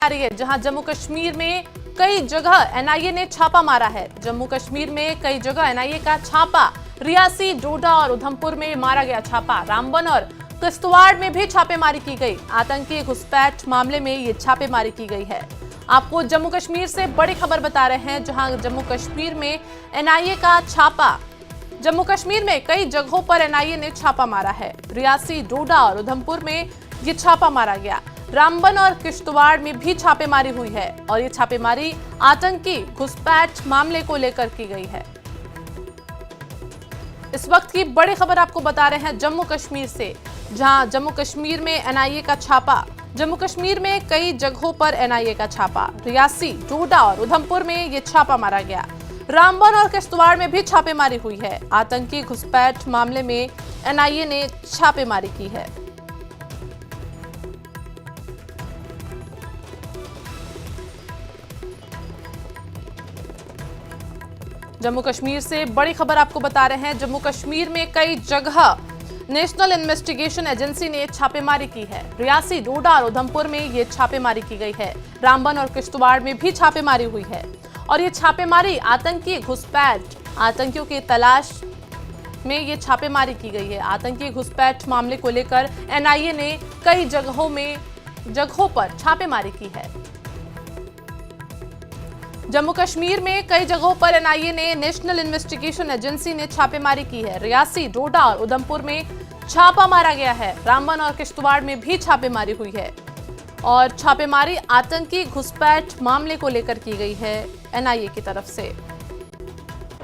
आ रही है, जहां जम्मू कश्मीर में कई जगह एनआईए ने छापा मारा है। जम्मू कश्मीर में कई जगह एनआईए का छापा, रियासी, डोडा और उधमपुर में मारा गया छापा। रामबन और किश्तवाड़ में भी छापेमारी की गई। आतंकी घुसपैठ मामले में ये छापेमारी की गई है। आपको जम्मू कश्मीर से बड़ी खबर बता रहे हैं, जहां जम्मू कश्मीर में एनआईए का छापा। जम्मू कश्मीर में कई जगहों पर एनआईए ने छापा मारा है। रियासी, डोडा और उधमपुर में ये छापा मारा गया। रामबन और किश्तवाड़ में भी छापेमारी हुई है और ये छापेमारी आतंकी घुसपैठ मामले को लेकर की गई है। इस वक्त की बड़ी खबर आपको बता रहे हैं जम्मू कश्मीर से, जहां जम्मू कश्मीर में एनआईए का छापा। जम्मू कश्मीर में कई जगहों पर एनआईए का छापा। रियासी, डोडा और उधमपुर में ये छापा मारा गया। रामबन और किश्तवाड़ में भी छापेमारी हुई है। आतंकी घुसपैठ मामले में एनआईए ने छापेमारी की है। जम्मू कश्मीर से बड़ी खबर आपको बता रहे हैं, जम्मू कश्मीर में कई जगह नेशनल इन्वेस्टिगेशन एजेंसी ने छापेमारी की है। रियासी, डोडा और उधमपुर में ये छापेमारी की गई है। रामबन और किश्तवाड़ में भी छापेमारी हुई है और ये छापेमारी आतंकी घुसपैठ, आतंकियों की तलाश में ये छापेमारी की गई है। आतंकी घुसपैठ मामले को लेकर एनआईए ने कई जगहों पर छापेमारी की है। जम्मू कश्मीर में कई जगहों पर एनआईए ने, नेशनल इन्वेस्टिगेशन एजेंसी ने छापेमारी की है। रियासी, डोडा और उधमपुर में छापा मारा गया है। रामबन और किश्तवाड़ में भी छापेमारी हुई है और छापेमारी आतंकी घुसपैठ मामले को लेकर की गई है एनआईए की तरफ से।